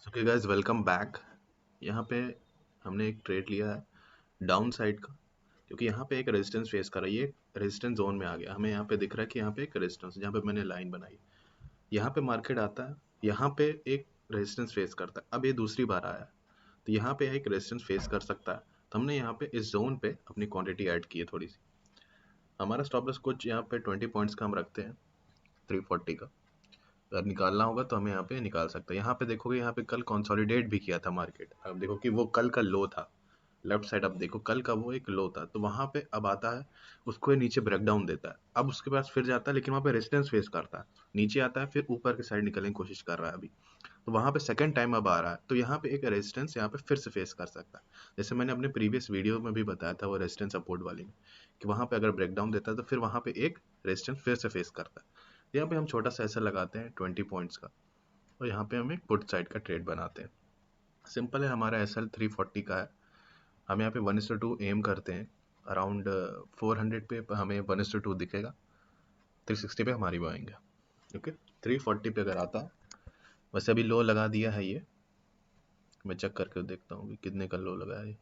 Okay guys, welcome back. यहाँ पे हमने एक ट्रेड लिया है डाउन साइड का, क्योंकि यहाँ पे एक रेजिस्टेंस फेस कर रही है। रेजिस्टेंस जोन में आ गया, हमें यहाँ पे दिख रहा है कि यहाँ पे एक रेजिस्टेंस, जहाँ पे मैंने लाइन बनाई, यहाँ पे मार्केट आता है, यहाँ पे एक रेजिस्टेंस फेस करता है। अब ये दूसरी बार आया है, तो यहाँ पे एक रेजिस्टेंस फेस कर सकता है। तो हमने यहाँ पे इस जोन पे अपनी क्वांटिटी ऐड की है थोड़ी सी। हमारा स्टॉप लॉस कुछ यहाँ पे 20 पॉइंट्स का हम रखते हैं, 340 का। अगर निकालना होगा तो हमें यहाँ पे निकाल सकते हैं। यहाँ पे देखोगे, यहाँ पे कल कंसोलिडेट भी किया था मार्केट। अब देखो कि वो कल का लो था, लेफ्ट साइड। अब देखो कल का वो एक लो था, तो वहां पे अब आता है, उसको ये नीचे ब्रेक डाउन देता है। अब उसके पास फिर जाता है, लेकिन वहां पे रेजिस्टेंस फेस करता है, नीचे आता है, फिर ऊपर के साइड निकलने की कोशिश कर रहा है अभी। तो वहां पे सेकंड टाइम अब आ रहा है, तो यहाँ पे एक रेजिस्टेंस यहाँ पे फिर से फेस कर सकता है। जैसे मैंने अपने प्रीवियस वीडियो में भी बताया था, वो रेजिस्टेंस सपोर्ट वाली में, कि वहां पे अगर ब्रेक डाउन देता है तो फिर वहां पे एक रेजिस्टेंस फिर से फेस करता है। यहाँ पे हम छोटा सा ऐसा लगाते हैं 20 पॉइंट्स का, और यहाँ पे हम एक पुट साइड का ट्रेड बनाते हैं। सिंपल है, हमारा एस एल 340 का है। हम यहाँ पे 1:2 एम करते हैं। अराउंड 400 पे हमें 1:2 दिखेगा, 360 पे हमारी वो आएंगे। ओके, 340 पे अगर आता है, वैसे अभी लो लगा दिया है ये, मैं चेक करके देखता हूँ कि कितने का लो लगाया है।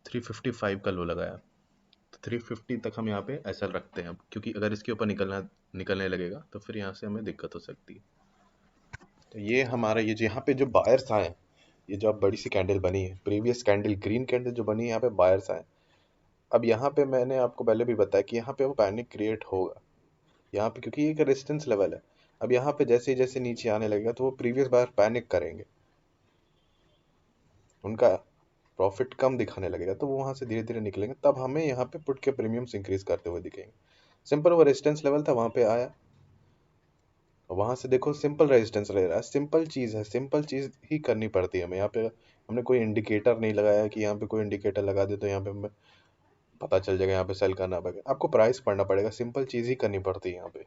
355 का लो लगाया, तो 350 तक हम यहाँ पे ऐसा रखते हैं अब, क्योंकि अगर इसके ऊपर निकलने लगेगा तो फिर यहाँ से हमें दिक्कत हो सकती है। तो ये हमारा, ये जो यहाँ पे जो बायर्स आए, ये जो अब बड़ी सी कैंडल बनी है, प्रीवियस कैंडल ग्रीन कैंडल जो बनी है, यहाँ पे बायर्स आए। अब यहाँ पे मैंने आपको पहले भी बताया कि यहाँ पे वो पैनिक क्रिएट होगा यहाँ पे, क्योंकि ये एक रेजिस्टेंस लेवल है। अब यहाँ पे जैसे जैसे नीचे आने लगेगा तो वो प्रीवियस बार पैनिक करेंगे, उनका प्रॉफिट कम दिखाने लगेगा, तो वो वहां से धीरे धीरे निकलेंगे, तब हमें यहाँ पे पुट के प्रीमियम्स इंक्रीज करते हुए दिखेंगे। सिंपल वो रेजिस्टेंस लेवल था, वहां पे आया, वहां से देखो सिंपल रेजिस्टेंस ले रहा है। सिंपल चीज है, सिंपल चीज ही करनी पड़ती है हमें। यहाँ पे हमने कोई इंडिकेटर नहीं लगाया कि यहाँ पे कोई इंडिकेटर लगा दे तो यहाँ पे हमें पता चल जाएगा यहाँ पे सेल करना पड़ेगा। आपको प्राइस पढ़ना पड़ेगा, सिंपल चीज ही करनी पड़ती है यहाँ पे।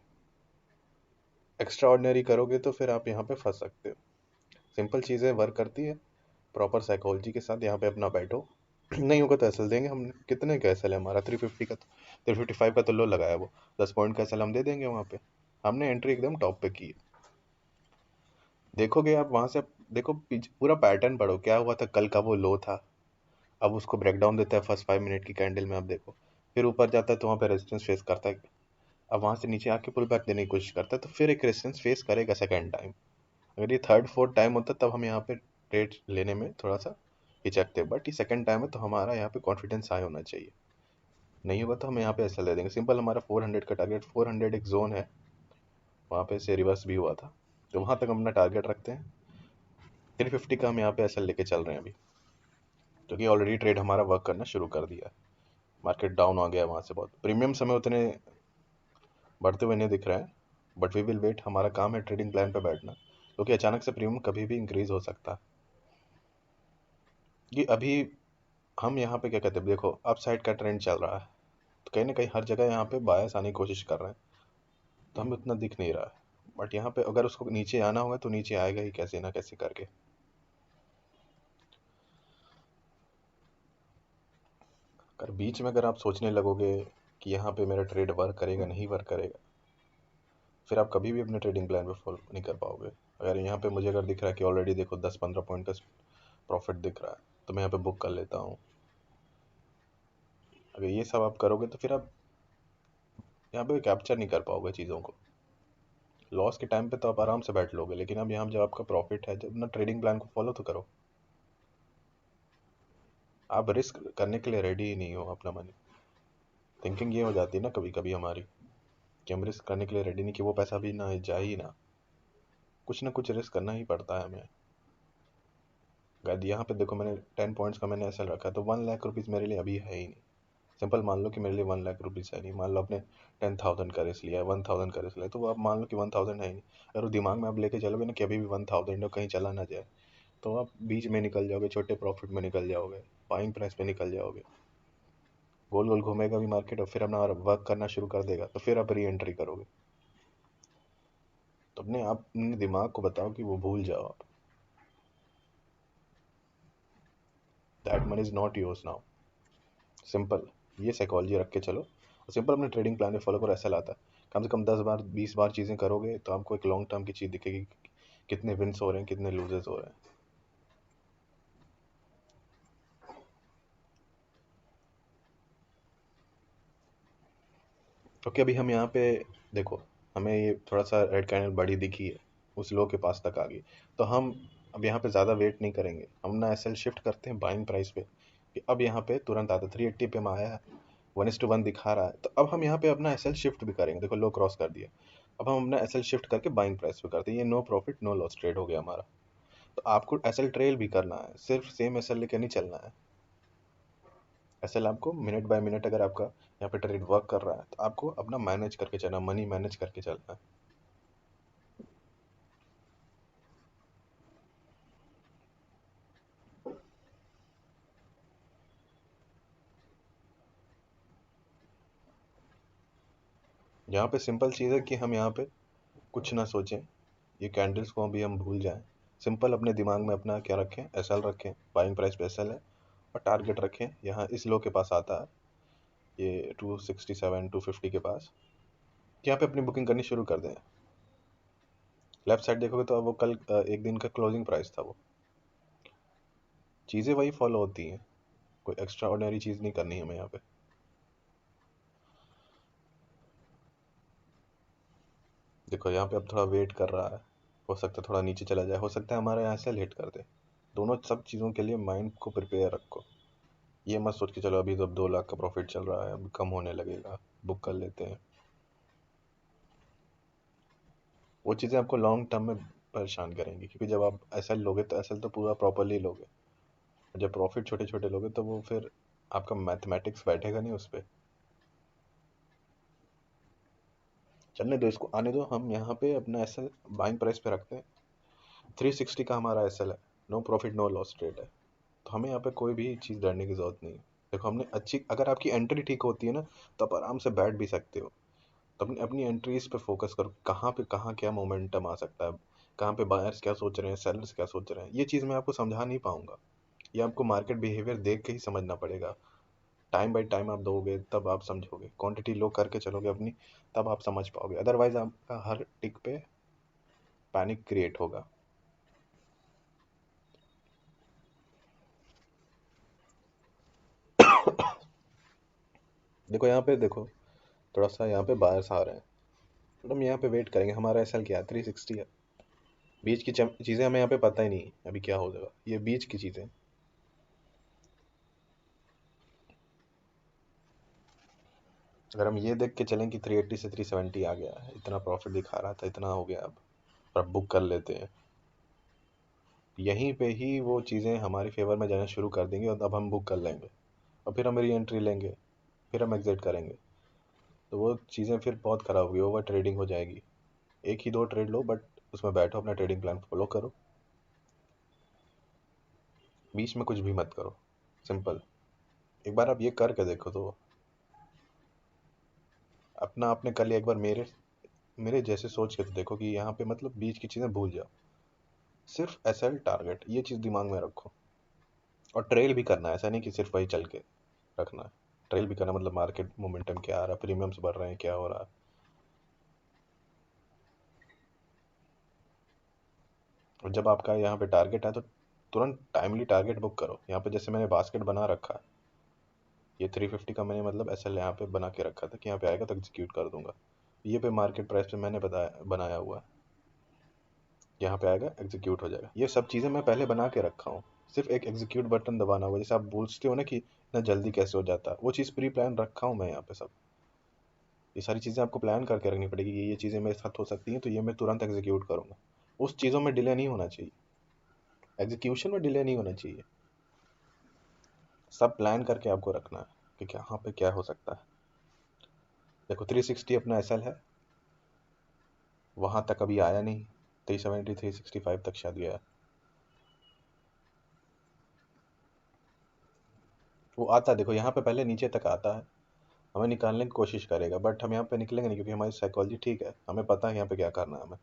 एक्स्ट्रा ऑर्डिनरी करोगे तो फिर आप यहाँ पे फंस सकते हो। सिंपल चीजें वर्क करती है, प्रॉपर साइकोलॉजी के साथ यहाँ पे अपना बैठो। नहीं होगा तो एसएल देंगे हम। कितने का एसएल है हमारा? 350 का, 355 का तो लो लगाया, वो 10 पॉइंट का एसएल हम दे देंगे वहाँ पे। हमने एंट्री एकदम टॉप पे की है। देखोगे आप वहां से, देखो पूरा पैटर्न पढ़ो, क्या हुआ था कल का वो लो था, अब उसको ब्रेक डाउन देता है फर्स्ट 5 मिनट की कैंडल में। अब देखो फिर ऊपर जाता है तो वहाँ पे रेजिस्टेंस फेस करता है, अब वहां से नीचे आके पुल बैक देने की कोशिश करता है, तो फिर एक रेजिस्टेंस फेस करेगा सेकेंड टाइम। अगर ये थर्ड फोर्थ टाइम होता तब हम यहाँ पे ट्रेड लेने में थोड़ा सा हिचकते, बट ये सेकंड टाइम है तो हमारा यहाँ पे कॉन्फिडेंस हाई होना चाहिए। नहीं होगा तो हम यहाँ पे ऐसा ले देंगे। सिंपल, हमारा 400 का टारगेट, 400 एक जोन है, वहाँ पे से रिवर्स भी हुआ था, तो वहाँ तक हम अपना टारगेट रखते हैं। 350 का हम यहाँ पे ऐसा लेके चल रहे हैं अभी, क्योंकि ऑलरेडी ट्रेड हमारा वर्क करना शुरू कर दिया है। मार्केट डाउन आ गया वहाँ से बहुत, प्रीमियम हमें उतने बढ़ते हुए नहीं दिख रहे हैं, बट वी विल वेट। हमारा काम है ट्रेडिंग प्लान पे बैठना, क्योंकि अचानक से प्रीमियम कभी भी इंक्रीज हो सकता है। ये अभी हम यहाँ पे क्या कहते हैं, देखो अप साइड का ट्रेंड चल रहा है, तो कहीं ना कहीं हर जगह यहाँ पे बायस आने की कोशिश कर रहे हैं, तो हमें उतना दिख नहीं रहा है। बट यहाँ पे अगर उसको नीचे आना होगा तो नीचे आएगा ही कैसे ना कैसे करके। अगर बीच में अगर आप सोचने लगोगे कि यहाँ पे मेरा ट्रेड वर्क करेगा नहीं वर्क करेगा, फिर आप कभी भी अपने ट्रेडिंग प्लान पे फॉलो नहीं कर पाओगे। अगर यहाँ पे मुझे अगर दिख रहा है कि ऑलरेडी देखो 10-15 पॉइंट का प्रॉफिट दिख रहा है, तो मैं यहाँ पे बुक कर लेता हूँ। अगर ये सब आप करोगे तो फिर आप यहाँ पे कैप्चर नहीं कर पाओगे चीज़ों को। लॉस के टाइम पे तो आप आराम से बैठ लोगे, लेकिन अब यहाँ जब आपका प्रॉफिट है, जब अपना ट्रेडिंग प्लान को फॉलो तो करो। आप रिस्क करने के लिए रेडी ही नहीं हो अपना मनी। थिंकिंग ये हो जाती है ना कभी कभी हमारी, कि हम रिस्क करने के लिए रेडी नहीं, कि वो पैसा भी ना जाए ही ना, कुछ ना कुछ रिस्क करना ही पड़ता है हमें। अगर यहाँ पे देखो मैंने 10 पॉइंट्स का मैंने ऐसा रखा है, तो 1 लाख रुपीज़ मेरे लिए अभी है ही नहीं। सिंपल मान लो कि मेरे लिए 1 लाख रुपीज़ है नहीं। मान लो आपने 10,000 का रिस्क लिया है, 1,000 का रिस्क लिया, तो वो आप मान लो कि 1,000 है ही नहीं। अगर वो दिमाग में आप लेके चलोगे ना कि अभी भी 1,000 है, कहीं चला ना जाए, तो आप बीच में निकल जाओगे, छोटे प्रॉफिट में निकल जाओगे, बाइंग प्राइस पे निकल जाओगे। गोल गोल घूमेगा भी मार्केट और फिर अपना वर्क करना शुरू कर देगा, तो फिर आप री एंट्री करोगे। तो अपने दिमाग को बताओ कि वो भूल जाओ आप, that money is not yours now. Simple, ये साइकोलॉजी रख के चलो, और सिंपल अपने ट्रेडिंग प्लान में फॉलो करो। ऐसा लाता है कम से कम 10 बार 20 बार चीज़ें करोगे तो आपको एक लॉन्ग टर्म की चीज़ दिखेगी, कितने विन्स हो रहे हैं, कितने लूजेस हो रहे हैं। ओके, अभी हम यहाँ पे देखो, हमें ये थोड़ा सा रेड कैंडल बड़ी दिखी है, उस लो के पास तक आ गई, तो हम अब यहाँ पे ज़्यादा वेट नहीं करेंगे, हम ना एसएल शिफ्ट करते हैं बाइंग प्राइस पे कि अब यहाँ पे तुरंत आता 380 पे हम आया है, 1:1 दिखा रहा है, तो अब हम यहाँ पे अपना एसएल शिफ्ट भी करेंगे। देखो लो क्रॉस कर दिया, अब हम अपना एसएल शिफ्ट करके बाइंग प्राइस पे करते हैं। ये no profit no loss trade हो गया हमारा। तो आपको एसएल ट्रेल भी करना है, सिर्फ सेम एसएल लेके नहीं चलना है। एसएल आपको मिनट बाय मिनट, अगर आपका यहाँ पे ट्रेड वर्क कर रहा है तो आपको अपना मैनेज करके चलना, मनी मैनेज करके चलना है। यहाँ पे सिंपल चीज़ है कि हम यहाँ पे कुछ ना सोचें, ये कैंडल्स को भी हम भूल जाएं। सिंपल अपने दिमाग में अपना क्या रखें, एसएल रखें, बाइंग प्राइस पे एसएल है, और टारगेट रखें यहाँ इस लो के पास आता है, ये 267 250 के पास, यहाँ पे अपनी बुकिंग करनी शुरू कर दें। लेफ्ट साइड देखोगे तो वो कल एक दिन का क्लोजिंग प्राइस था, वो चीज़ें वही फॉलो होती हैं, कोई एक्स्ट्रा ऑर्डिनरी चीज़ नहीं करनी है हमें यहाँ पे। देखो यहाँ पे अब थोड़ा वेट कर रहा है, हो सकता है थोड़ा नीचे चला जाए, हो सकता है हमारे यहाँ से लेट कर दे। दोनों सब चीज़ों के लिए माइंड को प्रिपेयर रखो। ये मत सोच के चलो अभी तो 2 लाख का प्रॉफिट चल रहा है, अब कम होने लगेगा, बुक कर लेते हैं। वो चीज़ें आपको लॉन्ग टर्म में परेशान करेंगी, क्योंकि जब आप एसएल लोगे तो एसएल तो पूरा प्रॉपरली लोगे, जब प्रॉफिट छोटे छोटे लोगे तो वो फिर आपका मैथमेटिक्स बैठेगा नहीं उस पर। चलने दो, इसको आने दो। हम यहाँ पे अपना एसएल बाइंग प्राइस पे रखते हैं, 360 का हमारा एसएल है, no profit no loss trade है, तो हमें यहाँ पे कोई भी चीज़ डरने की ज़रूरत नहीं है। देखो हमने अच्छी, अगर आपकी एंट्री ठीक होती है ना, तो आप आराम से बैठ भी सकते हो। तो अपनी अपनी एंट्रीज पे फोकस करो, कहाँ पे कहाँ क्या मोमेंटम आ सकता है, कहाँ पे बायर्स क्या सोच रहे हैं, सेलर्स क्या सोच रहे हैं। ये चीज़ मैं आपको समझा नहीं पाऊंगा, ये आपको मार्केट बिहेवियर देख के ही समझना पड़ेगा। टाइम बाय टाइम आप दोगे तब आप समझोगे, क्वांटिटी लो करके चलोगे अपनी, तब आप समझ पाओगे, अदरवाइज आपका हर टिक पे पैनिक क्रिएट होगा। देखो यहाँ पे देखो, थोड़ा सा यहाँ पे बायर्स आ रहे हैं, तो हम यहाँ पे वेट करेंगे। हमारा एसएल क्या है, 360 है। बीच की चीज़ें हमें यहाँ पे पता ही नहीं है अभी क्या हो जाएगा, ये बीच की चीज़ें। अगर हम ये देख के चलें कि 380 से 370 आ गया है, इतना प्रॉफिट दिखा रहा था, इतना हो गया, अब बुक कर लेते हैं, यहीं पे ही वो चीज़ें हमारी फेवर में जाना शुरू कर देंगी, और अब हम बुक कर लेंगे, और फिर हम री एंट्री लेंगे, फिर हम एग्जिट करेंगे, तो वो चीज़ें फिर बहुत ख़राब होगी, ओवर ट्रेडिंग हो जाएगी। एक ही दो ट्रेड लो, बट उसमें बैठो, अपना ट्रेडिंग प्लान फॉलो करो, बीच में कुछ भी मत करो। सिंपल, एक बार आप ये करके देखो तो अपना आपने कर लिया। एक बार मेरे मेरे जैसे सोच के तो देखो कि यहाँ पे मतलब बीच की चीज़ें भूल जाओ, सिर्फ एसएल टारगेट, ये चीज़ दिमाग में रखो। और ट्रेल भी करना है, ऐसा नहीं कि सिर्फ वही चल के रखना है, ट्रेल भी करना, मतलब मार्केट मोमेंटम क्या आ रहा है, प्रीमियम्स बढ़ रहे हैं, क्या हो रहा है। और जब आपका यहाँ पे टारगेट है तो तुरंत टाइमली टारगेट बुक करो। यहाँ पे जैसे मैंने बास्केट बना रखा है, ये 350 का मैंने मतलब एसएल यहाँ पे बना के रखा था कि यहाँ पे आएगा तो एग्जीक्यूट कर दूंगा। ये पे मार्केट प्राइस पे मैंने बताया बनाया हुआ है, यहाँ पे आएगा एग्जीक्यूट हो जाएगा। ये सब चीज़ें मैं पहले बना के रखा हूँ, सिर्फ एक एग्जीक्यूट बटन दबाना होगा। जैसे आप पूछते हो ना कि इतना जल्दी कैसे हो जाता है, वो चीज़ प्री प्लान रखा हूँ मैं यहाँ पे सब। ये सारी चीज़ें आपको प्लान करके रखनी पड़ेगी कि ये चीज़ें मेरे साथ हो सकती हैं, तो ये मैं तुरंत एग्जीक्यूट करूँगा। उस चीज़ों में डिले नहीं होना चाहिए, एग्जीक्यूशन में डिले नहीं होना चाहिए। सब प्लान करके आपको रखना है कि कहाँ पे क्या हो सकता है। देखो 360 अपना एसएल है, वहाँ तक अभी आया नहीं, 370 365 तक शायद गया। वो आता है, देखो यहाँ पे पहले नीचे तक आता है, हमें निकालने की कोशिश करेगा, बट हम यहाँ पे निकलेंगे नहीं, क्योंकि हमारी साइकोलॉजी ठीक है, हमें पता है यहाँ पे क्या करना है हमें।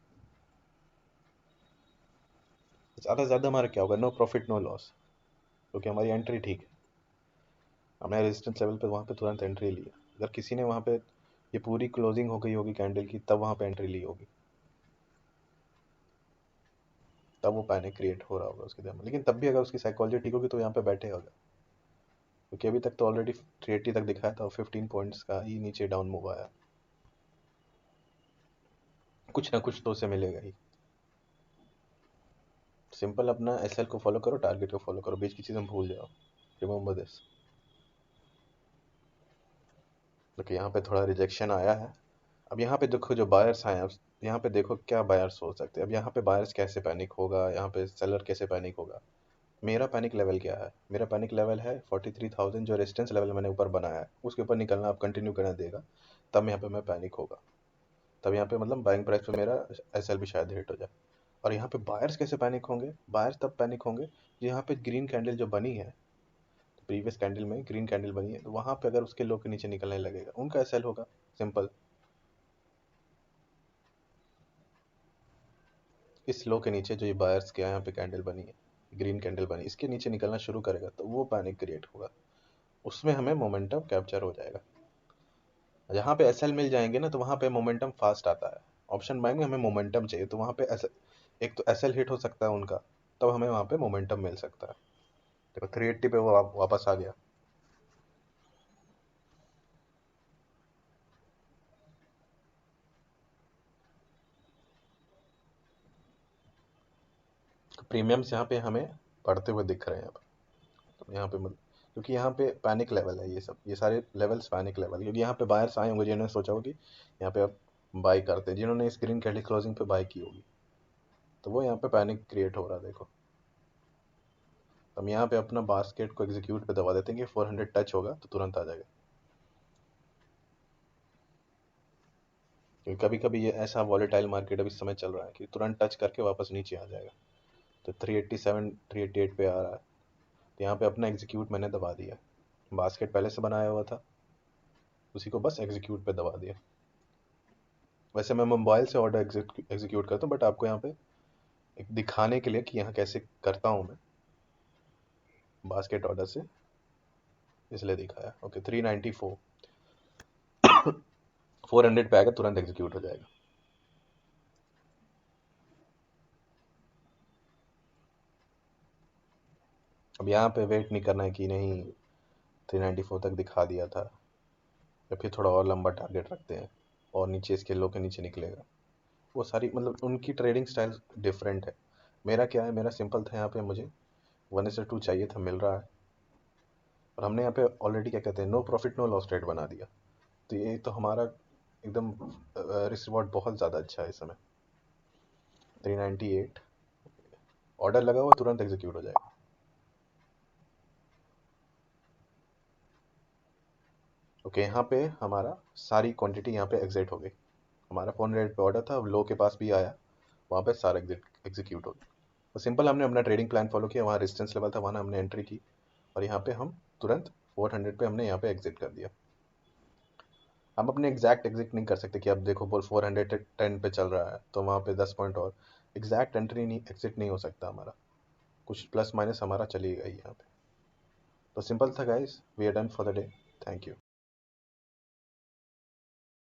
ज़्यादा से ज़्यादा हमारा क्या होगा, नो प्रॉफिट नो लॉस, क्योंकि हमारी एंट्री ठीक है। हमने रेजिस्टेंस लेवल पे वहाँ पे तुरंत एंट्री लिया। अगर किसी ने वहाँ पे ये पूरी क्लोजिंग हो गई होगी कैंडल की, तब वहाँ पे एंट्री ली होगी। तब वो पैनिक क्रिएट हो रहा होगा उसके दिमाग में। लेकिन तब भी अगर उसकी साइकोलॉजी ठीक होगी तो यहाँ पे बैठेगा, क्योंकि अभी तक तो ऑलरेडी 380 तक दिखाया था और 15 पॉइंट्स का ही नीचे डाउन मूव आया। कुछ ना कुछ तो उसे मिलेगा ही। सिंपल अपना एसएल को फॉलो करो, टारगेट को फॉलो करो, बीच की चीज़ हम भूल जाओ। Remember this. क्योंकि यहाँ पे थोड़ा रिजेक्शन आया है। अब यहाँ पे देखो जो बायर्स आए हैं, अब यहाँ पे देखो क्या बायर्स हो सकते हैं। अब यहाँ पे बायर्स कैसे पैनिक होगा, यहाँ पे सेलर कैसे पैनिक होगा। मेरा पैनिक लेवल क्या है? मेरा पैनिक लेवल है 43,000, जो रेजिस्टेंस लेवल मैंने ऊपर बनाया है उसके ऊपर निकलना अब कंटिन्यू करना देगा, तब यहाँ पे मैं पैनिक होगा। तब यहाँ पे मतलब बाइंग प्राइस पे मेरा एसएल भी शायद हिट हो जाए। और यहाँ पे बायर्स कैसे पैनिक होंगे? बायर्स तब पैनिक होंगे यहाँ पे ग्रीन कैंडल जो बनी है, प्रीवियस कैंडल में ग्रीन कैंडल बनी है, तो वहाँ पे अगर उसके लो के नीचे निकलने लगेगा उनका एसएल होगा। सिंपल। इस लो के नीचे जो ये बायर्स के यहाँ पे कैंडल बनी है, ग्रीन कैंडल बनी, इसके नीचे निकलना शुरू करेगा तो वो पैनिक क्रिएट होगा, उसमें हमें मोमेंटम कैप्चर हो जाएगा। जहाँ पे एसएल मिल जाएंगे ना तो वहाँ पे मोमेंटम फास्ट आता है। ऑप्शन बाइंग में हमें मोमेंटम चाहिए, तो वहाँ पे एक तो एसएल हिट हो सकता है उनका, तब हमें वहाँ पे मोमेंटम मिल सकता है। देखो 380 पे वो वापस आ गया। प्रीमियम्स यहाँ पे हमें बढ़ते हुए दिख रहे हैं अब। तो यहाँ पे क्योंकि यहाँ पे पैनिक लेवल है, ये सब ये सारे लेवल्स पैनिक लेवल, क्योंकि यहाँ पे बायर्स आए होंगे जिन्होंने सोचा होगा कि यहाँ पे अब बाई करते हैं, जिन्होंने इस ग्रीन कैंडल क्लोजिंग पे बाई की होगी, तो वो यहाँ पे पैनिक क्रिएट हो रहा है। देखो हम यहाँ पे अपना बास्केट को एग्जीक्यूट पे दबा देते हैं कि 400 टच होगा तो तुरंत आ जाएगा। क्योंकि कभी कभी ये ऐसा वॉलेटाइल मार्केट अभी समय चल रहा है कि तुरंत टच करके वापस नीचे आ जाएगा। तो 387 388 पे आ रहा है, तो यहाँ पे अपना एग्जीक्यूट मैंने दबा दिया। बास्केट पहले से बनाया हुआ था, उसी को बस एग्जीक्यूट पे दबा दिया। वैसे मैं मोबाइल से ऑर्डर एग्जीक्यूट करता हूँ, बट आपको यहाँ पे एक दिखाने के लिए कि यहाँ कैसे करता हूँ मैं बास्केट ऑर्डर से, इसलिए दिखाया। ओके 394 400 पे आएगा, तुरंत एग्जीक्यूट हो जाएगा। अब यहाँ पे वेट नहीं करना है कि नहीं 394 तक दिखा दिया था, या फिर थोड़ा और लंबा टारगेट रखते हैं और नीचे इसके लो के नीचे निकलेगा। वो सारी मतलब उनकी ट्रेडिंग स्टाइल डिफरेंट है। मेरा क्या है, मेरा सिंपल था, यहाँ पे मुझे 1:2 चाहिए था, मिल रहा है। और हमने यहाँ पे ऑलरेडी क्या कहते हैं, no profit no loss trade बना दिया। तो ये तो हमारा एकदम रिस्क रिवॉर्ड बहुत ज़्यादा अच्छा है इस समय। 398 ऑर्डर लगा हुआ, तुरंत एग्जीक्यूट हो जाएगा। ओके यहाँ पे हमारा सारी क्वांटिटी यहाँ पे एग्जिट हो गई। हमारा 400 पे ऑर्डर था, अब लो के पास भी आया, वहाँ पे सारा एग्जीक्यूट हो गया। तो सिंपल हमने अपना ट्रेडिंग प्लान फॉलो किया, वहाँ रेजिस्टेंस लेवल था, वहाँ हमने एंट्री की, और यहाँ पे हम तुरंत 400 पे हमने यहाँ पे एग्जिट कर दिया। हम अपने एग्जैक्ट एग्जिट नहीं कर सकते कि अब देखो 410 पे चल रहा है तो वहाँ पे 10 पॉइंट और एग्जैक्ट एंट्री नहीं, एग्जिट नहीं हो सकता हमारा, कुछ प्लस माइनस हमारा चलेगा ही यहाँ पे। तो सिंपल था guys, we are done for the day. Thank you.